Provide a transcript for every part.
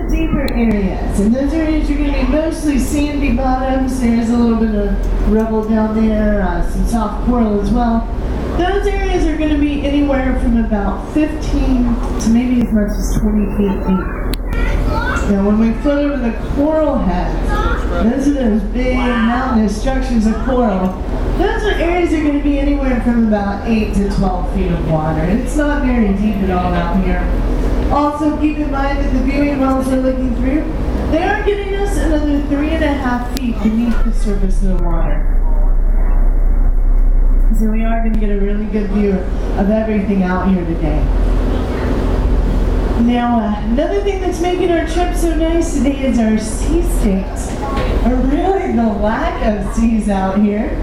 deeper areas. In those areas, you're going to be mostly sandy bottoms. There's a little bit of rubble down there, some soft coral as well. Those areas are going to be anywhere from about 15 to maybe as much as 20 feet deep. Now, when we float over the coral heads, those are those big mountainous structures of coral. Those are areas that are going to be anywhere from about 8 to 12 feet of water. It's not very deep at all out here. Also, keep in mind that the viewing wells we're looking through, they are getting us another 3.5 feet beneath the surface of the water. So we are going to get a really good view of everything out here today. Now, another thing that's making our trip so nice today is our sea states, or really the lack of seas out here.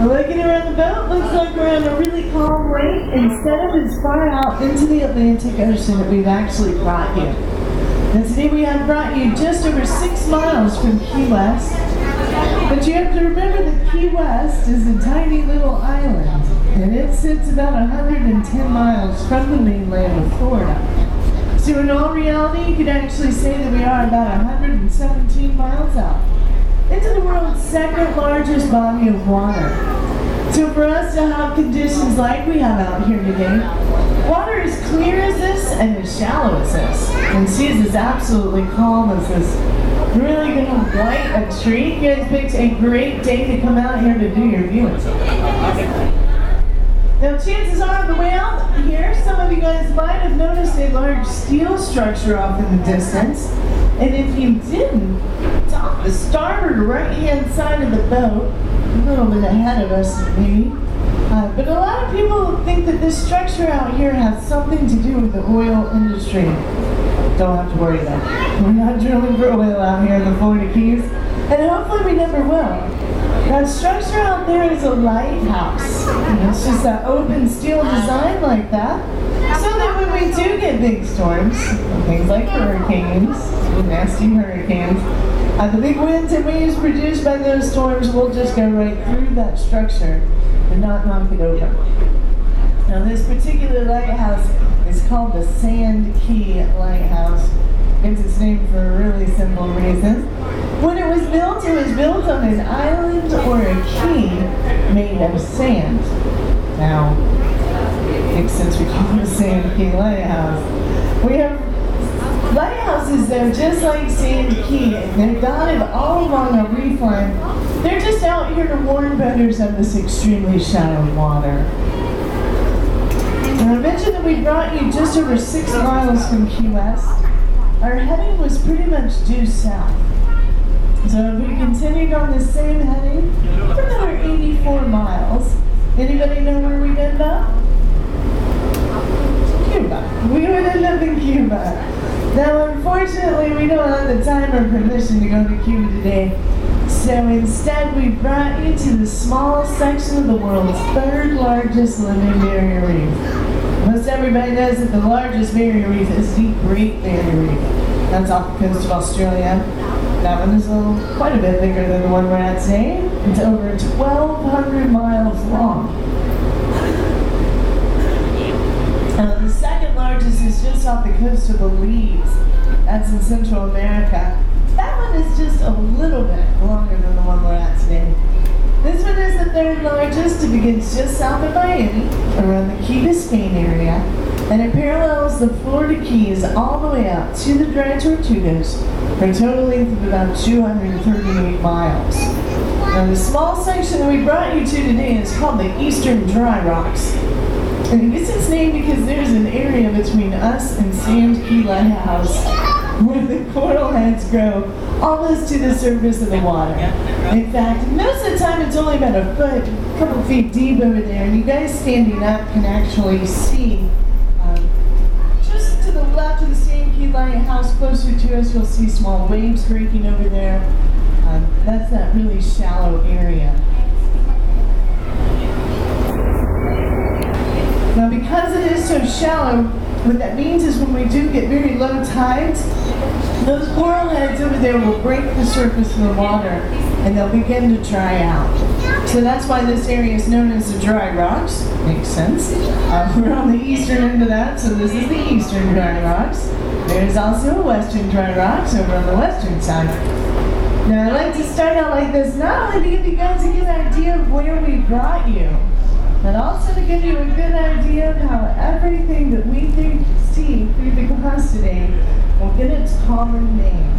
Looking around the boat, looks like we're on a really calm lake instead of as far out into the Atlantic Ocean that we've actually brought you. And today we have brought you just over 6 miles from Key West. But you have to remember that Key West is a tiny little island, and it sits about 110 miles from the mainland of Florida. So in all reality, you could actually say that we are about 117 miles out into the world's second largest body of water. So for us to have conditions like we have out here today, water as clear as this and as shallow as this, and seas as absolutely calm as this, really going to light a treat. You guys picked a great day to come out here to do your viewing. Now, chances are on the way out here, some of you guys might have noticed a large steel structure off in the distance. And if you didn't, it's off the starboard right-hand side of the boat, a little bit ahead of us maybe. But a lot of people think that this structure out here has something to do with the oil industry. Don't have to worry about it. We're not drilling for oil out here in the Florida Keys, and hopefully we never will. That structure out there is a lighthouse. It's just that open steel design like that, so that when we do get big storms, things like hurricanes, nasty hurricanes, the big winds and waves produced by those storms will just go right through that structure and not knock it over. Now, this particular lighthouse is called the Sand Key Lighthouse. It's its name for a really simple reason. When it was built on an island or a key made of sand. Now, makes sense we call it a Sand Key Lighthouse. We have lighthouses that are just like Sand Key. They're dotted all along a reef line. They're just out here to warn boaters of this extremely shallow water. Now, I mentioned that we brought you just over 6 miles from Key West. Our heading was pretty much due south. So if we continued on the same heading for another 84 miles, anybody know where we'd end up? Cuba. We would end up in Cuba. Now, unfortunately, we don't have the time or permission to go to Cuba today. So instead, we brought you to the small section of the world's 3rd largest living barrier reef. Most everybody knows that the largest barrier reef is the Great Barrier Reef. That's off the coast of Australia. That one is quite a bit bigger than the one we're at today. It's over 1,200 miles long. The second largest is just off the coast of Belize. That's in Central America. That one is just a little bit longer than the one we're at today. This one is the 3rd largest. It begins just south of Miami, around the Key Biscayne area, and it parallels the Florida Keys all the way out to the Dry Tortugas for a total length of about 238 miles. Now, the small section that we brought you to today is called the Eastern Dry Rocks. And it gets its name because there's an area between us and Sand Key Lighthouse where the coral heads grow almost to the surface of the water. In fact, most of the time it's only about a couple feet deep over there, and you guys standing up can actually see just to the left of the Sand Key Lighthouse, closer to us, you'll see small waves breaking over there. That's that really shallow area. Now, because it is so shallow, what that means is when we do get very low tides, those coral heads over there will break the surface of the water and they'll begin to dry out. So that's why this area is known as the dry rocks. Makes sense. We're on the eastern end of that, so this is the eastern dry rocks. There's also western dry rocks over on the western side. Now I like to start out like this, not only to give you guys a good idea of where we brought you, but also to give you a good idea of how everything that we see through the glass today will get its common name.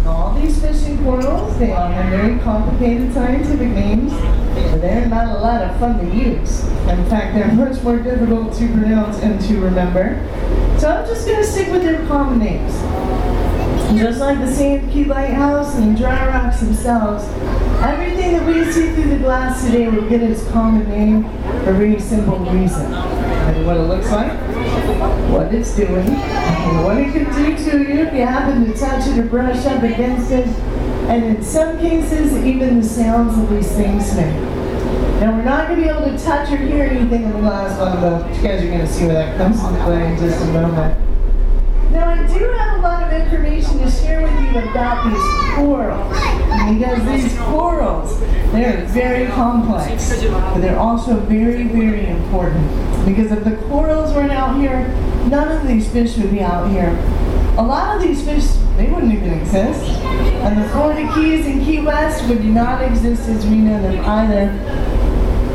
All these fish and corals, they all have very complicated scientific names, but they're not a lot of fun to use. In fact, they're much more difficult to pronounce and to remember. So I'm just going to stick with their common names. Just like the Sand Key Lighthouse and the dry rocks themselves, everything that we see through the glass today will get its common name for a very simple reason. And what it looks like, what it's doing, and what it can do to you if you happen to touch it or brush up against it, and in some cases, even the sounds that these things make. Now, we're not going to be able to touch or hear anything in the glass one, but you guys are going to see where that comes into play in just a moment. Now, I do have a lot of information to share with you about these corals, because these corals, they're very complex, but they're also very, very important. Because if the corals weren't out here, none of these fish would be out here. A lot of these fish, they wouldn't even exist. And the Florida Keys and Key West would not exist as we know them either.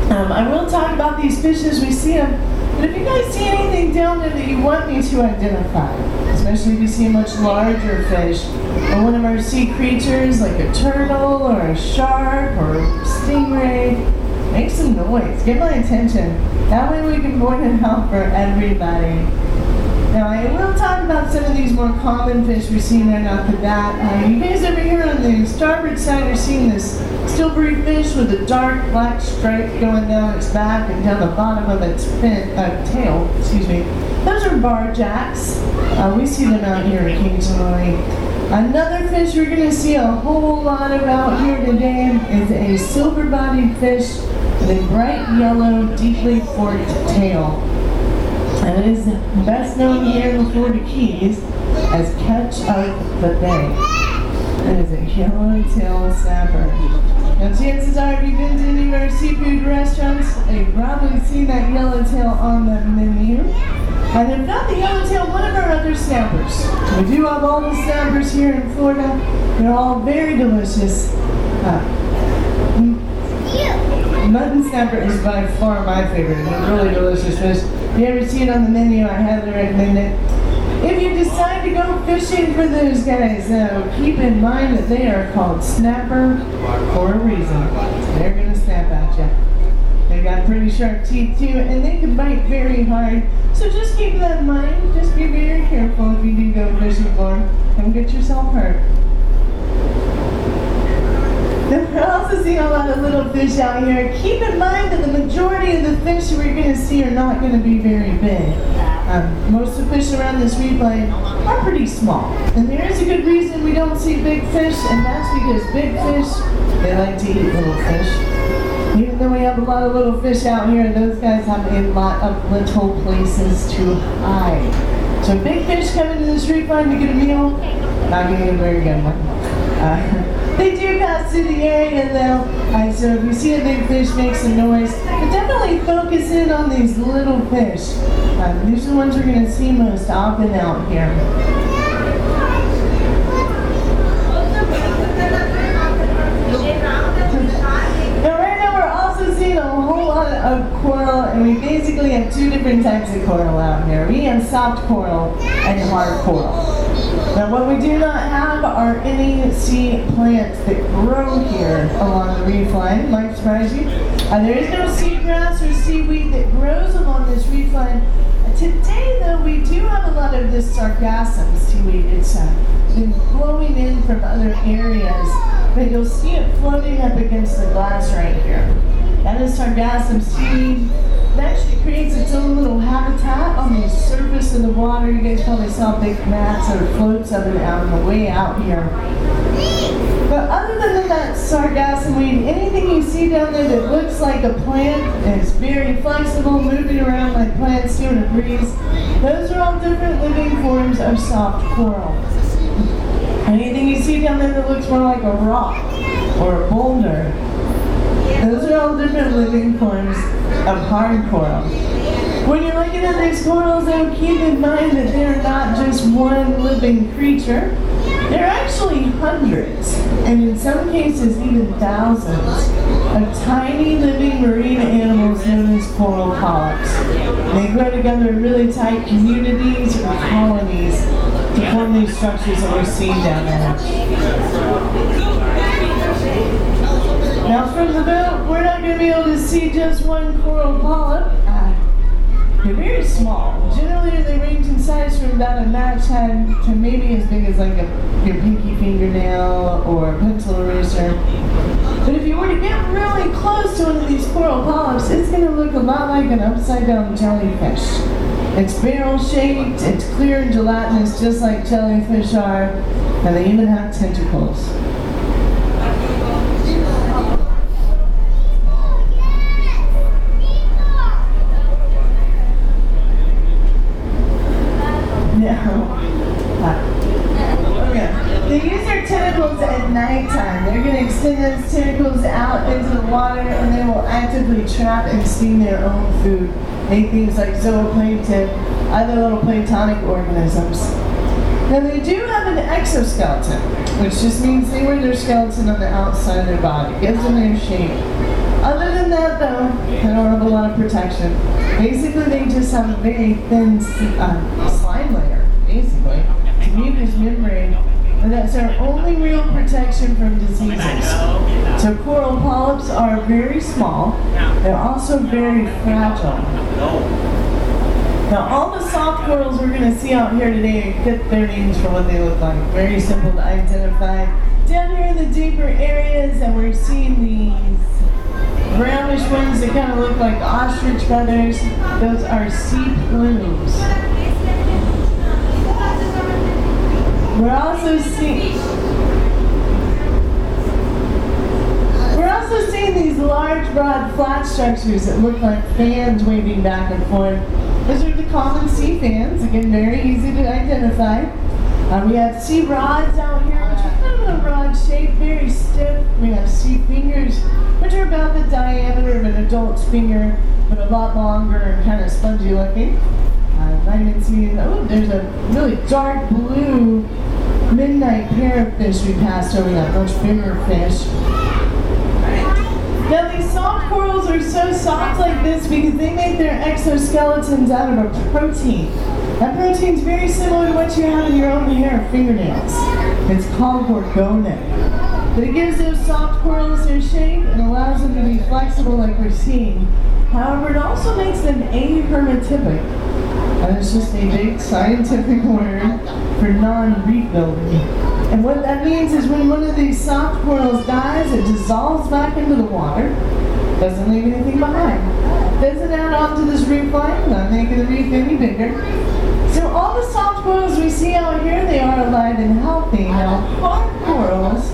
I will talk about these fish as we see them, but if you guys see anything down there that you want me to identify, especially if you see a much larger fish, or one of our sea creatures like a turtle or a shark or a stingray, make some noise, get my attention. That way we can point it out for everybody. Now I will talk about some of these more common fish we're seeing right off the bat. You guys over here on the starboard side are seeing this stillbury fish with a dark black stripe going down its back and down the bottom of its tail. Excuse me. Those are barjacks. We see them out here occasionally. Another fish we're going to see a whole lot of out here today is a silver-bodied fish with a bright yellow, deeply forked tail. And it is best known here in the Florida Keys as Catch of the Bay. It is a yellow-tailed snapper. Now chances are, if you've been to any of our seafood restaurants, you've probably seen that yellowtail on the menu. And if not the yellowtail, one of our other snappers. We do have all the snappers here in Florida. They're all very delicious. Mutton snapper is by far my favorite. It's a really delicious fish. If you ever see it on the menu, I highly recommend it. If you decide to go fishing for those guys, though, keep in mind that they are called snapper for a reason. They're going to snap at you. They've got pretty sharp teeth too, and they can bite very hard. So just keep that in mind. Just be very careful if you do go fishing for them. Don't get yourself hurt. We're also seeing a lot of little fish out here. Keep in mind that the majority of the fish we're going to see are not going to be very big. Most of the fish around this reef line are pretty small. And there is a good reason we don't see big fish, and that's because big fish, they like to eat little fish. Even though we have a lot of little fish out here, those guys have a lot of little places to hide. So big fish come into this reef line to get a meal, not going to get a very good one. They do pass through the area though, so if you see a big fish, make some noise. But definitely focus in on these little fish. These are the ones we're going to see most often out here. Now right now we're also seeing a whole lot of coral, and we basically have two different types of coral out here. We have soft coral and hard coral. Now what we do not have are any sea plants that grow here along the reef line, might surprise you. There is no seagrass or seaweed that grows along this reef line. Today though, we do have a lot of this sargassum seaweed. It's been flowing in from other areas, but you'll see it floating up against the glass right here. That is sargassum seaweed. It actually creates its own little habitat on the surface of the water. You guys probably saw big mats or floats of it out on the way out here. But other than that sargassum weed, anything you see down there that looks like a plant and is very flexible, moving around like plants do in a breeze, those are all different living forms of soft coral. Anything you see down there that looks more like a rock or a boulder, Those are all different living forms of hard coral. When you're looking at these corals, though, keep in mind that they're not just one living creature. There are actually hundreds, and in some cases even thousands, of tiny living marine animals known as coral polyps. They grow together in really tight communities or colonies to form these structures that we're seeing down there. Now from the boat, we're not going to be able to see just one coral polyp. They're very small. Generally, they range in size from about a match head to maybe as big as like your pinky fingernail or a pencil eraser. But if you were to get really close to one of these coral polyps, it's going to look a lot like an upside-down jellyfish. It's barrel-shaped, it's clear and gelatinous, just like jellyfish are, and they even have tentacles. They use their tentacles at nighttime. They're going to extend those tentacles out into the water, and they will actively trap and steam their own food. Make things like zooplankton, other little planktonic organisms. Now they do have an exoskeleton, which just means they wear their skeleton on the outside of their body. Gives them their shape. Other than that, though, they don't have a lot of protection. Basically, they just have a very thin slime layer, basically. It's a mucous membrane, and that's their only real protection from diseases. So coral polyps are very small. They're also very fragile. Now, all the soft corals we're going to see out here today fit their names for what they look like. Very simple to identify. Down here in the deeper areas, and we're seeing these brownish ones that kind of look like ostrich feathers. Those are sea plumes. We're also seeing these large, broad, flat structures that look like fans waving back and forth. Those are the common sea fans. Again, very easy to identify. We have sea rods out here, which are kind of a broad shape, very stiff. We have sea fingers, which are about the diameter of an adult's finger, but a lot longer and kind of spongy looking. There's a really dark blue midnight parrotfish we passed over, that much bigger fish. Now these soft corals are so soft like this because they make their exoskeletons out of a protein. That protein is very similar to what you have in your own hair or fingernails. It's called gorgonate. But it gives those soft corals their shape and allows them to be flexible like we're seeing. However, it also makes them ahermatypic. And it's just a big scientific word for non-reef building. And what that means is when one of these soft corals dies, it dissolves back into the water, doesn't leave anything behind. Doesn't add on to this reef line, not making the reef any bigger. So all the soft corals we see out here, they are alive and healthy. Now hard corals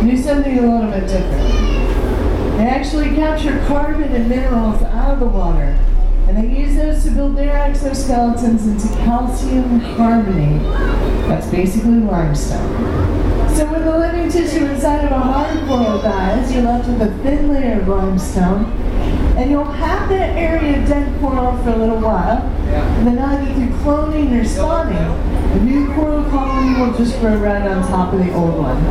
do something a little bit different. They actually capture carbon and minerals out of the water, and they use those to build their exoskeletons into calcium carbonate. That's basically limestone. So when the living tissue inside of a hard coral dies, you're left with a thin layer of limestone, and you'll have that area of dead coral for a little while, and then either through cloning or spawning, the new coral colony will just grow right on top of the old one.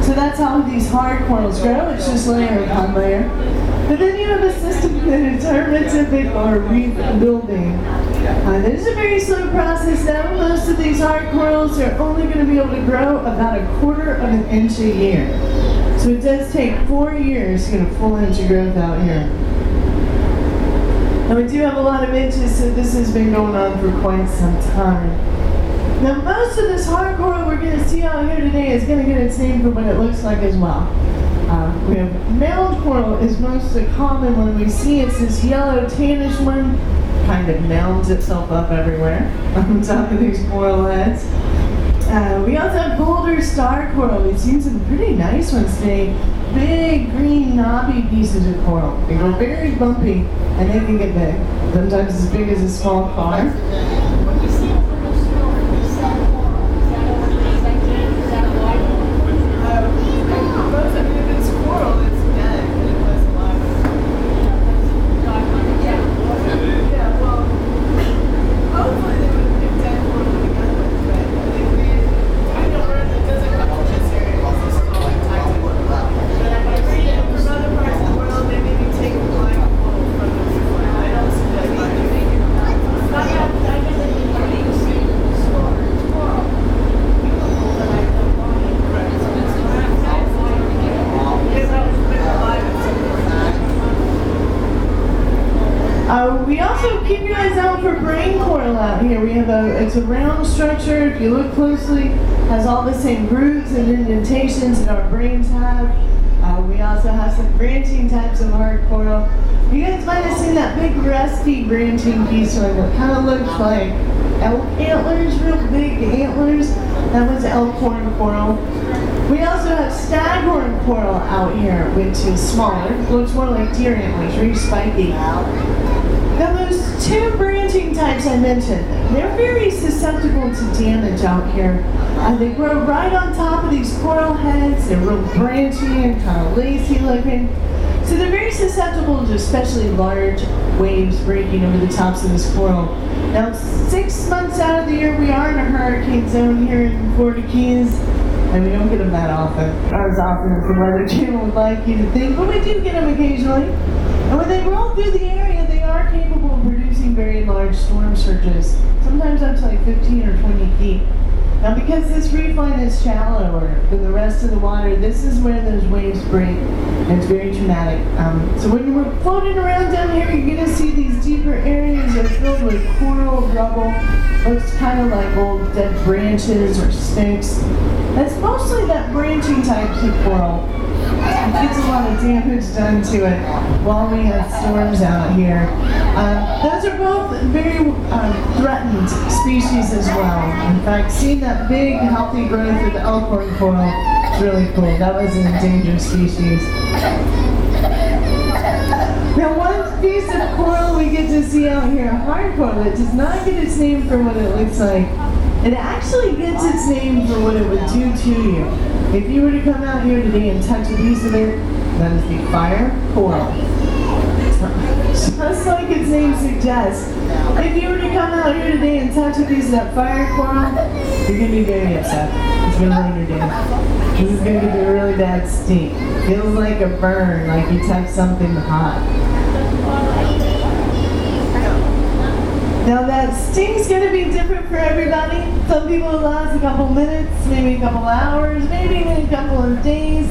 So that's how these hard corals grow. It's just layer upon layer. But then you have a system that is hermatypic or reef building. This is a very slow process though. Most of these hard corals are only going to be able to grow about 1/4 of an inch a year. So it does take 4 years to get a full inch of growth out here. And we do have a lot of inches, so this has been going on for quite some time. Now most of this hard coral we're going to see out here today is going to get its name for what it looks like as well. We have mound coral is most common one we see. It's this yellow tannish one, kind of mounds itself up everywhere on top of these coral heads. We also have boulder star coral. We've seen some pretty nice ones today. Big green knobby pieces of coral. They go very bumpy and they can get big. Sometimes as big as a small car. here. We have it's a round structure. If you look closely, has all the same grooves and indentations that our brains have. We also have some branching types of hard coral. You guys might have seen that big rusty branching piece one that kind of looks like elk antlers, real big antlers. That was elkhorn coral. We also have staghorn coral out here, which is smaller. Looks more like deer antlers, very spiky. Now those two branching types I mentioned, they're very susceptible to damage out here. They grow right on top of these coral heads. They're real branchy and kind of lacy looking. So they're very susceptible to especially large waves breaking over the tops of this coral. Now 6 months out of the year we are in a hurricane zone here in Florida Keys. And we don't get them that often, or as often as the Weather Channel would like you to think, but we do get them occasionally. And when they roll through the area, they are capable of producing very large storm surges, sometimes up to like 15 or 20 feet. Now because this reef line is shallower than the rest of the water, this is where those waves break, and it's very traumatic. So when you're floating around down here, you're going to see these deeper areas that are filled with coral rubble. Looks kind of like old dead branches or sticks. That's mostly that branching type of coral. It gets a lot of damage done to it while we have storms out here. Those are both very threatened species as well. In fact, seeing that big, healthy growth of the elkhorn coral is really cool. That was an endangered species. Now, one piece of coral we get to see out here, hard coral, it does not get its name for what it looks like. It actually gets its name for what it would do to you. If you were to come out here today and touch a piece of it, that is the fire coral. Just like its name suggests, if you were to come out here today and touch a piece of that fire coral, you're going to be very upset. It's going to ruin your day. This is going to give you a really bad stink. Feels like a burn, like you touched something hot. Now that sting's going to be different for everybody. Some people it lasts a couple minutes, maybe a couple hours, maybe even a couple of days.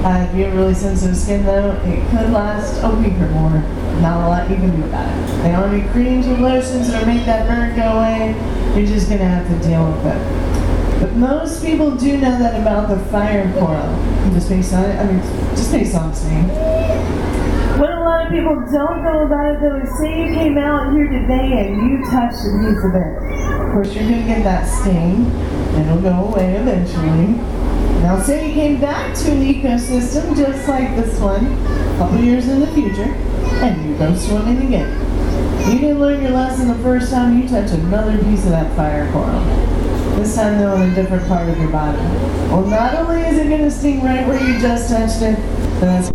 If you have really sensitive skin though, it could last a week or more. Not a lot you can do about it. There aren't any creams or lotions that make that burn go away. You're just going to have to deal with it. But most people do know that about the fire coral. Just based on it, just based on its name. What a lot of people don't know about it though is say you came out here today and you touched a piece of it. Of course you're going to get that sting. It'll go away eventually. Now say you came back to an ecosystem just like this one a couple years in the future and you go swimming again. You didn't learn your lesson the first time you touched another piece of that fire coral. This time though in a different part of your body. Well, not only is it going to sting right where you just touched it, but that's